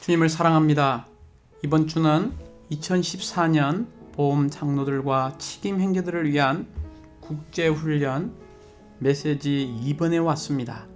주님을 사랑합니다. 이번 주는 2014년 보험 장로들과 책임 행제들을 위한 국제훈련 메시지 2번에 왔습니다.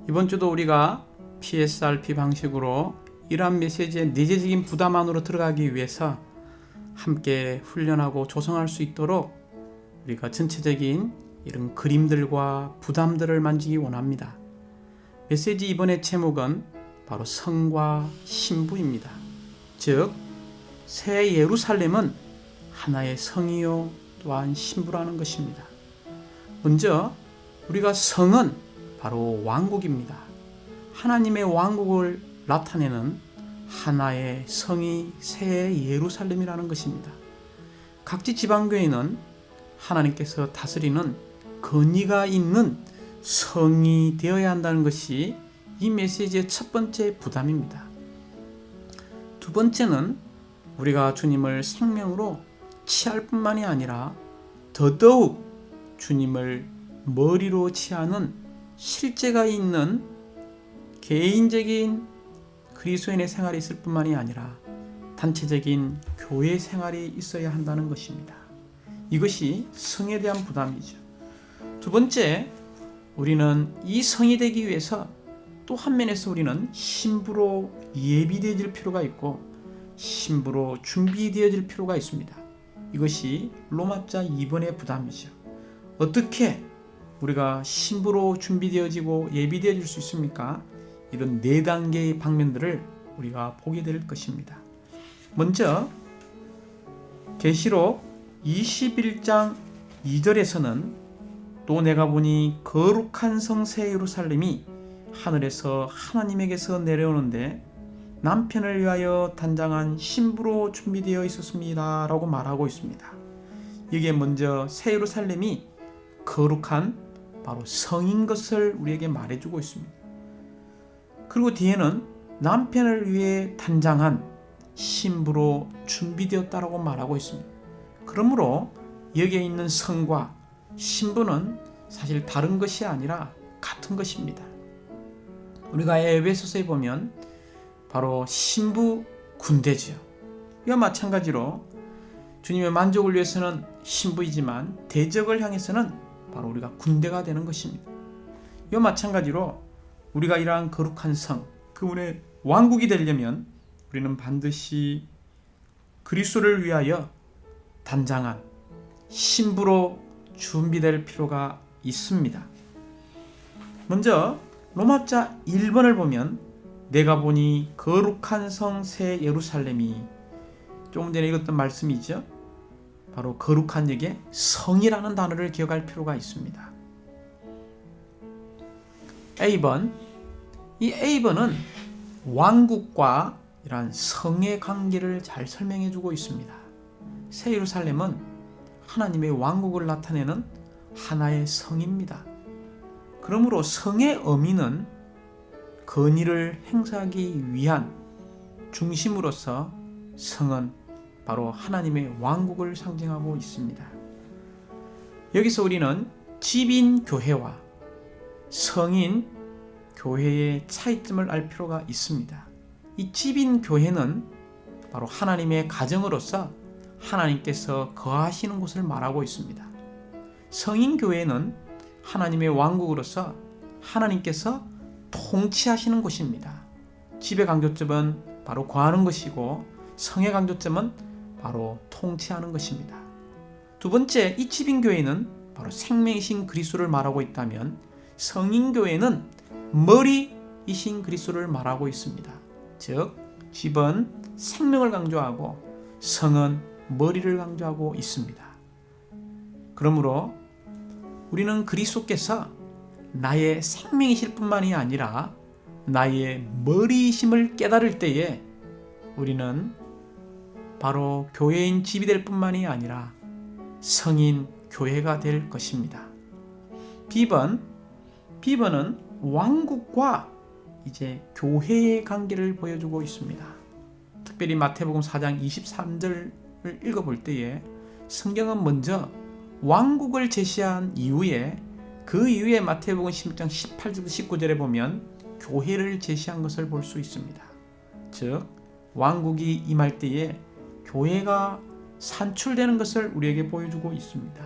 이번 주도 우리가 PSRP 방식으로 이러한 메시지의 내재적인 부담 안으로 들어가기 위해서 함께 훈련하고 조성할 수 있도록 우리가 전체적인 이런 그림들과 부담들을 만지기 원합니다. 메시지 2번의 제목은 바로 성과 신부입니다. 즉, 새 예루살렘은 하나의 성이요 또한 신부라는 것입니다. 먼저 우리가 성은 바로 왕국입니다. 하나님의 왕국을 나타내는 하나의 성이 새 예루살렘이라는 것입니다. 각지 지방교회는 하나님께서 다스리는 권위가 있는 성이 되어야 한다는 것이 이 메시지의 첫 번째 부담입니다. 두 번째는 우리가 주님을 생명으로 취할 뿐만이 아니라 더더욱 주님을 머리로 취하는 실제가 있는 개인적인 그리스도인의 생활이 있을 뿐만이 아니라 단체적인 교회 생활이 있어야 한다는 것입니다. 이것이 성에 대한 부담이죠. 두 번째, 우리는 이 성이 되기 위해서 또 한 면에서 우리는 신부로 예비되어질 필요가 있고 신부로 준비되어질 필요가 있습니다. 이것이 로마자 2번의 부담이죠. 어떻게 우리가 신부로 준비되어지고 예비되어질 수 있습니까? 이런 4단계의 방면들을 우리가 보게 될 것입니다. 먼저 계시록 21장 2절에서는 또 내가 보니 거룩한 성 새 예루살렘이 하늘에서 하나님에게서 내려오는데 남편을 위하여 단장한 신부로 준비되어 있었습니다 라고 말하고 있습니다. 여기에 먼저 새 예루살렘이 거룩한 바로 성인 것을 우리에게 말해주고 있습니다. 그리고 뒤에는 남편을 위해 단장한 신부로 준비되었다라고 말하고 있습니다. 그러므로 여기에 있는 성과 신부는 사실 다른 것이 아니라 같은 것입니다. 우리가 에베소서에 보면 바로 신부 군대죠. 이와 마찬가지로 주님의 만족을 위해서는 신부이지만 대적을 향해서는 바로 우리가 군대가 되는 것입니다. 이와 마찬가지로 우리가 이러한 거룩한 성, 그분의 왕국이 되려면 우리는 반드시 그리스도를 위하여 단장한 신부로 준비될 필요가 있습니다. 먼저 로마자 1번을 보면 내가 보니 거룩한 성 새 예루살렘이, 조금 전에 읽었던 말씀이죠. 바로 거룩한 여기에 성이라는 단어를 기억할 필요가 있습니다. A번, 이 A번은 왕국과 이러한 성의 관계를 잘 설명해 주고 있습니다. 새 예루살렘은 하나님의 왕국을 나타내는 하나의 성입니다. 그러므로 성의 의미는 권위를 행사하기 위한 중심으로서 성은 바로 하나님의 왕국을 상징하고 있습니다. 여기서 우리는 집인 교회와 성인 교회의 차이점을 알 필요가 있습니다. 이 집인 교회는 바로 하나님의 가정으로서 하나님께서 거하시는 곳을 말하고 있습니다. 성인 교회는 하나님의 왕국으로서 하나님께서 통치하시는 곳입니다. 집의 강조점은 바로 거하는 것이고 성의 강조점은 바로 통치하는 것입니다. 두 번째, 이 집인 교회는 바로 생명이신 그리스도를 말하고 있다면 성인 교회는 머리이신 그리스도를 말하고 있습니다. 즉, 집은 생명을 강조하고 성은 머리를 강조하고 있습니다. 그러므로 우리는 그리스도께서 나의 생명이실 뿐만이 아니라 나의 머리이심을 깨달을 때에 우리는 바로 교회인 집이 될 뿐만이 아니라 성인 교회가 될 것입니다. B번은 왕국과 이제 교회의 관계를 보여주고 있습니다. 특별히 마태복음 4장 23절을 읽어볼 때에 성경은 먼저 왕국을 제시한 이후에 그 이후에 마태복음 16장 18절부터 19절에 보면 교회를 제시한 것을 볼 수 있습니다. 즉 왕국이 임할 때에 교회가 산출되는 것을 우리에게 보여주고 있습니다.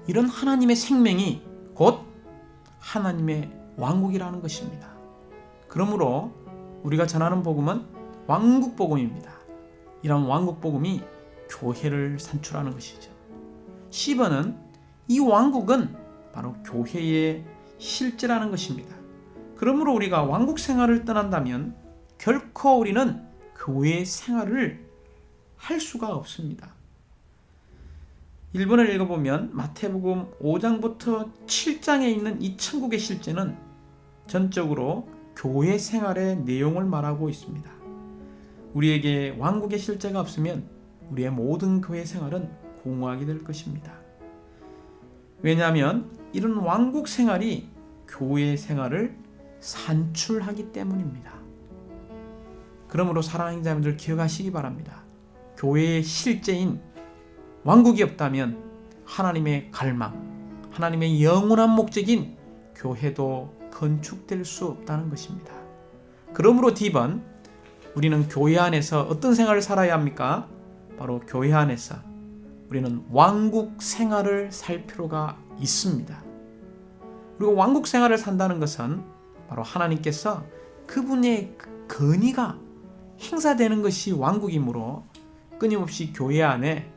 이런 하나님의 생명이 곧 하나님의 왕국이라는 것입니다. 그러므로 우리가 전하는 복음은 왕국 복음입니다. 이런 왕국 복음이 교회를 산출하는 것이죠. 10번은 이 왕국은 바로 교회의 실제라는 것입니다. 그러므로 우리가 왕국 생활을 떠난다면 결코 우리는 교회 생활을 할 수가 없습니다. 1번을 읽어보면 마태복음 5장부터 7장에 있는 이 천국의 실제는 전적으로 교회 생활의 내용을 말하고 있습니다. 우리에게 왕국의 실제가 없으면 우리의 모든 교회 생활은 공허하게 될 것입니다. 왜냐하면 이런 왕국 생활이 교회 생활을 산출하기 때문입니다. 그러므로 사랑하는 자매들 기억하시기 바랍니다. 교회의 실제인 왕국이 없다면 하나님의 갈망, 하나님의 영원한 목적인 교회도 건축될 수 없다는 것입니다. 그러므로 D번, 우리는 교회 안에서 어떤 생활을 살아야 합니까? 바로 교회 안에서 우리는 왕국 생활을 살 필요가 있습니다. 그리고 왕국 생활을 산다는 것은 바로 하나님께서 그분의 건의가 행사되는 것이 왕국이므로 끊임없이 교회 안에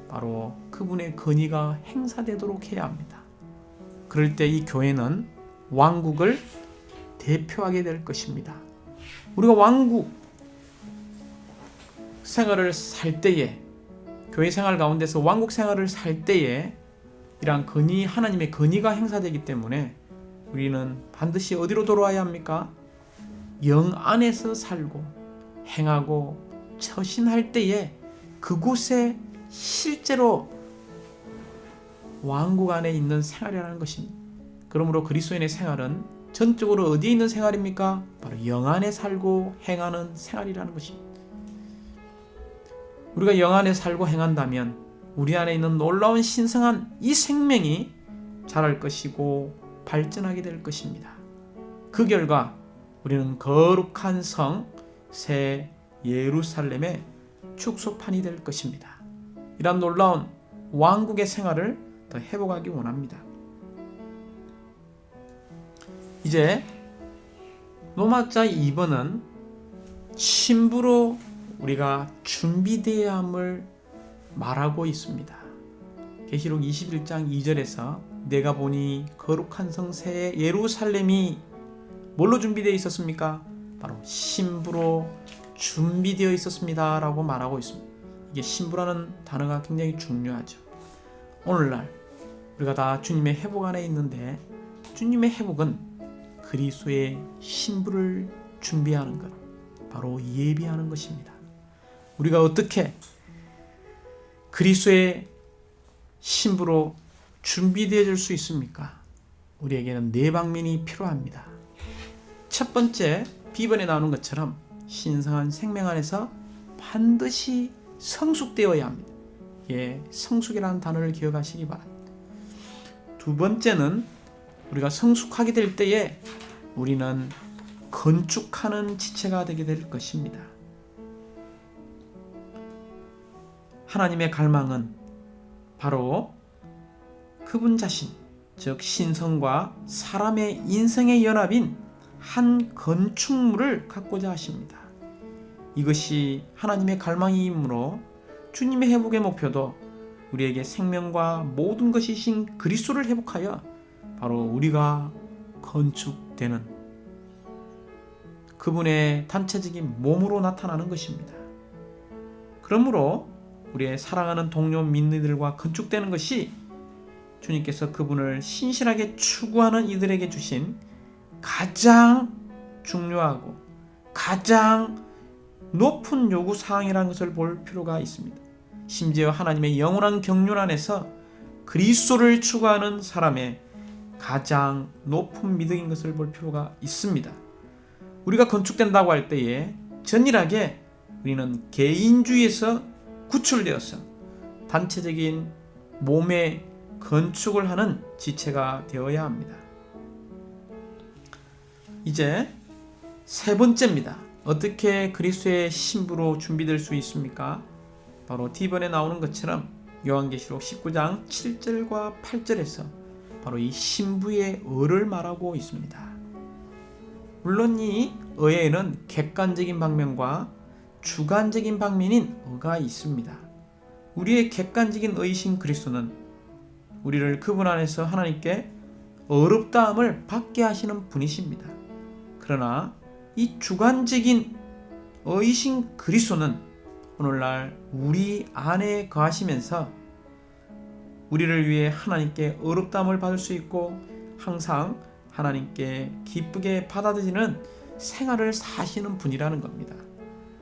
바로 그분의 건의가 행사되도록 해야 합니다. 그럴 때 이 교회는 왕국을 대표하게 될 것입니다. 우리가 왕국 생활을 살 때에, 교회 생활 가운데서 왕국 생활을 살 때에 이러한 건의, 하나님의 건의가 행사되기 때문에 우리는 반드시 어디로 돌아와야 합니까? 영 안에서 살고 행하고 처신할 때에 그곳에 실제로 왕국 안에 있는 생활이라는 것입니다. 그러므로 그리스도인의 생활은 전적으로 어디에 있는 생활입니까? 바로 영 안에 살고 행하는 생활이라는 것입니다. 우리가 영 안에 살고 행한다면 우리 안에 있는 놀라운 신성한 이 생명이 자랄 것이고 발전하게 될 것입니다. 그 결과 우리는 거룩한 성 새 예루살렘의 축소판이 될 것입니다. 이러한 놀라운 왕국의 생활을 더 회복하기 원합니다. 이제 로마자 2번은 신부로 우리가 준비되어야 함을 말하고 있습니다. 계시록 21장 2절에서 내가 보니 거룩한 성 새 예루살렘이 뭘로 준비되어 있었습니까? 바로 신부로 준비되어 있었습니다 라고 말하고 있습니다. 이게 신부라는 단어가 굉장히 중요하죠. 오늘날 우리가 다 주님의 회복 안에 있는데 주님의 회복은 그리스도의 신부를 준비하는 것, 바로 예비하는 것입니다. 우리가 어떻게 그리스도의 신부로 준비되어질 수 있습니까? 우리에게는 네 방면이 필요합니다. 첫 번째, B번에 나오는 것처럼 신성한 생명 안에서 반드시 성숙되어야 합니다. 예, 성숙이라는 단어를 기억하시기 바랍니다. 두 번째는 우리가 성숙하게 될 때에 우리는 건축하는 지체가 되게 될 것입니다. 하나님의 갈망은 바로 그분 자신, 즉 신성과 사람의 인성의 연합인 한 건축물을 갖고자 하십니다. 이것이 하나님의 갈망이므로 주님의 회복의 목표도 우리에게 생명과 모든 것이신 그리스도를 회복하여 바로 우리가 건축되는 그분의 단체적인 몸으로 나타나는 것입니다. 그러므로 우리의 사랑하는 동료 민들과 건축되는 것이 주님께서 그분을 신실하게 추구하는 이들에게 주신 가장 중요하고 가장 높은 요구사항이라는 것을 볼 필요가 있습니다. 심지어 하나님의 영원한 경륜 안에서 그리스도를 추구하는 사람의 가장 높은 미덕인 것을 볼 필요가 있습니다. 우리가 건축된다고 할 때에 전일하게 우리는 개인주의에서 구출되어서 단체적인 몸의 건축을 하는 지체가 되어야 합니다. 이제 세 번째입니다. 어떻게 그리스도의 신부로 준비될 수 있습니까? 바로 D번에 나오는 것처럼 요한계시록 19장 7절과 8절에서 바로 이 신부의 의를 말하고 있습니다. 물론 이 의에는 객관적인 방면과 주관적인 방면인 의가 있습니다. 우리의 객관적인 의이신 그리스도는 우리를 그분 안에서 하나님께 의롭다함을 받게 하시는 분이십니다. 그러나 이 주관적인 의이신 그리스도는 오늘날 우리 안에 거하시면서 우리를 위해 하나님께 의롭다함을 받을 수 있고 항상 하나님께 기쁘게 받아들이는 생활을 사시는 분이라는 겁니다.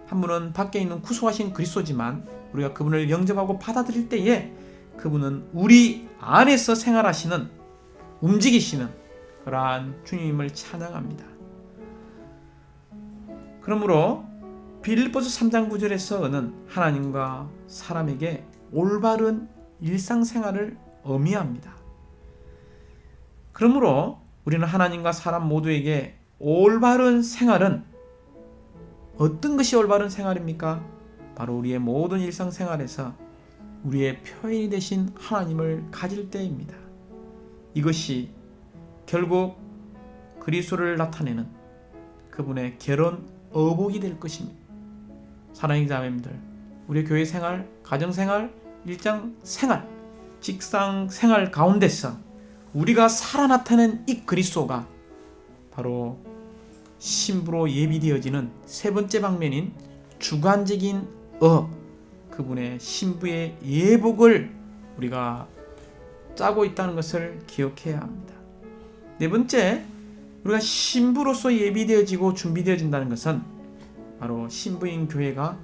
한 분은 밖에 있는 구속하신 그리스도지만 우리가 그분을 영접하고 받아들일 때에 그분은 우리 안에서 생활하시는, 움직이시는 그러한 주님을 찬양합니다. 그러므로 빌립보서 3장 9절에서는 하나님과 사람에게 올바른 일상생활을 의미합니다. 그러므로 우리는 하나님과 사람 모두에게 올바른 생활은 어떤 것이 올바른 생활입니까? 바로 우리의 모든 일상생활에서 우리의 표현이 되신 하나님을 가질 때입니다. 이것이 결국 그리스도를 나타내는 그분의 결혼 의복이 될 것입니다. 사랑하는 자매님들, 우리 교회 생활, 가정생활, 일상생활, 직장생활 가운데서 우리가 살아 나타낸 이 그리스도가 바로 신부로 예비되어지는 세 번째 방면인 주관적인 그분의 신부의 예복을 우리가 짜고 있다는 것을 기억해야 합니다. 네 번째, 우리가 신부로서 예비되어지고 준비되어진다는 것은 바로 신부인 교회가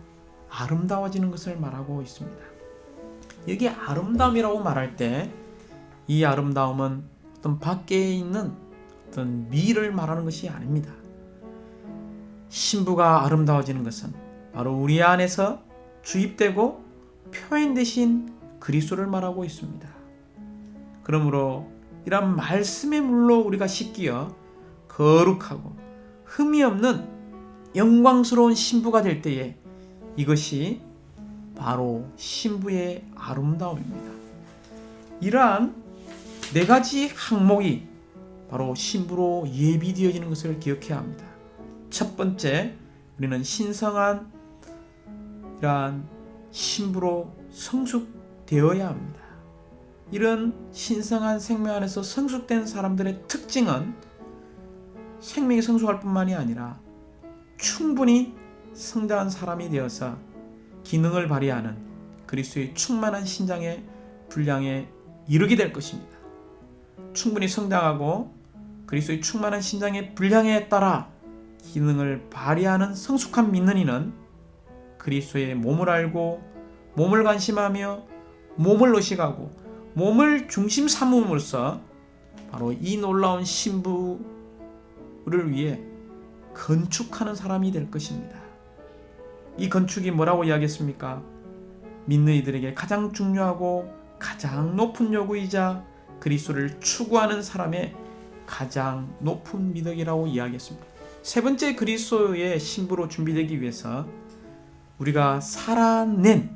아름다워지는 것을 말하고 있습니다. 여기 아름다움이라고 말할 때 이 아름다움은 어떤 밖에 있는 어떤 미를 말하는 것이 아닙니다. 신부가 아름다워지는 것은 바로 우리 안에서 주입되고 표현되신 그리스도를 말하고 있습니다. 그러므로 이런 말씀의 물로 우리가 씻기어 거룩하고 흠이 없는 영광스러운 신부가 될 때에 이것이 바로 신부의 아름다움입니다. 이러한 네 가지 항목이 바로 신부로 예비되어지는 것을 기억해야 합니다. 첫 번째, 우리는 신성한 이러한 신부로 성숙되어야 합니다. 이런 신성한 생명 안에서 성숙된 사람들의 특징은 생명이 성숙할 뿐만이 아니라 충분히 성장한 사람이 되어서 기능을 발휘하는 그리스도의 충만한 신장의 분량에 이르게 될 것입니다. 충분히 성장하고 그리스도의 충만한 신장의 분량에 따라 기능을 발휘하는 성숙한 믿는 이는 그리스도의 몸을 알고 몸을 관심하며 몸을 의식하고 몸을 중심 삼음으로써 바로 이 놀라운 신부를 위해 건축하는 사람이 될 것입니다. 이 건축이 뭐라고 이야기했습니까? 믿는 이들에게 가장 중요하고 가장 높은 요구이자 그리스도를 추구하는 사람의 가장 높은 미덕이라고 이야기했습니다. 세 번째, 그리스도의 신부로 준비되기 위해서 우리가 살아낸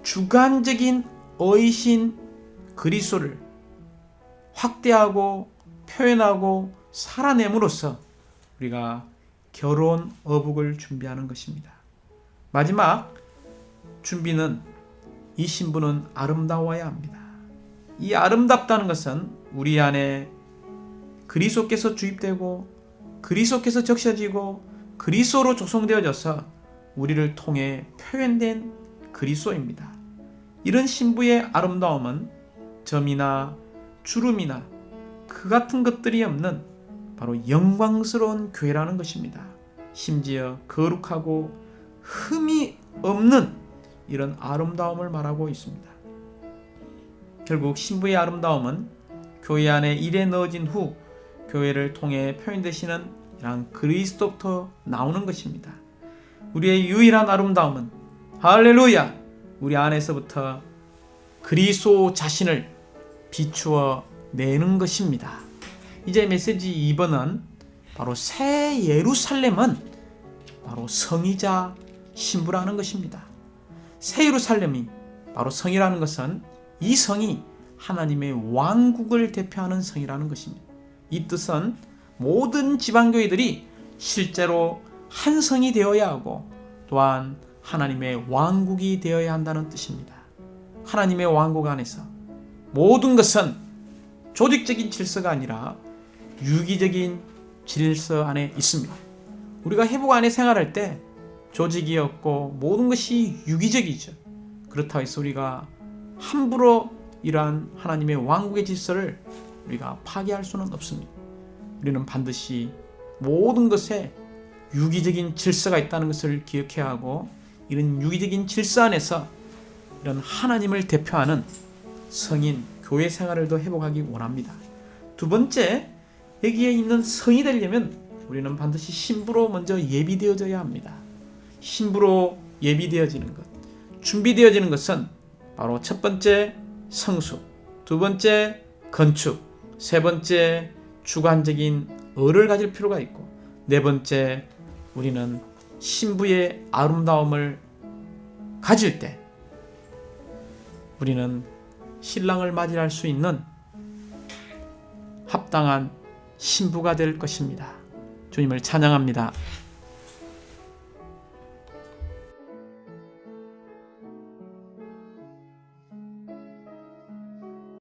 주관적인 의신 그리스도를 확대하고 표현하고 살아냄으로써 우리가 결혼 의복을 준비하는 것입니다. 마지막 준비는 이 신부는 아름다워야 합니다. 이 아름답다는 것은 우리 안에 그리스도께서 주입되고 그리스도께서 적셔지고 그리스도로 조성되어져서 우리를 통해 표현된 그리스도입니다. 이런 신부의 아름다움은 점이나 주름이나 그 같은 것들이 없는 바로 영광스러운 교회라는 것입니다. 심지어 거룩하고 흠이 없는 이런 아름다움을 말하고 있습니다. 결국 신부의 아름다움은 교회 안에 일에 넣어진 후 교회를 통해 표현되시는 이런 그리스도부터 나오는 것입니다. 우리의 유일한 아름다움은 할렐루야! 우리 안에서부터 그리스도 자신을 비추어 내는 것입니다. 이제 메시지 2번은 바로 새 예루살렘은 바로 성이자 신부라는 것입니다. 새 예루살렘이 바로 성이라는 것은 이 성이 하나님의 왕국을 대표하는 성이라는 것입니다. 이 뜻은 모든 지방교회들이 실제로 한 성이 되어야 하고 또한 하나님의 왕국이 되어야 한다는 뜻입니다. 하나님의 왕국 안에서 모든 것은 조직적인 질서가 아니라 유기적인 질서 안에 있습니다. 우리가 회복 안에 생활할 때 조직이 없고 모든 것이 유기적이죠. 그렇다고 해서 우리가 함부로 이러한 하나님의 왕국의 질서를 우리가 파괴할 수는 없습니다. 우리는 반드시 모든 것에 유기적인 질서가 있다는 것을 기억해야 하고 이런 유기적인 질서 안에서 이런 하나님을 대표하는 성인, 교회 생활을 더 회복하기 원합니다. 두 번째, 여기에 있는 성이 되려면 우리는 반드시 신부로 먼저 예비되어져야 합니다. 신부로 예비되어지는 것, 준비되어지는 것은 바로 첫 번째 성수, 두 번째 건축, 세 번째 주관적인 의를 가질 필요가 있고 네 번째 우리는 신부의 아름다움을 가질 때 우리는 신랑을 맞이할 수 있는 합당한 신부가 될 것입니다. 주님을 찬양합니다.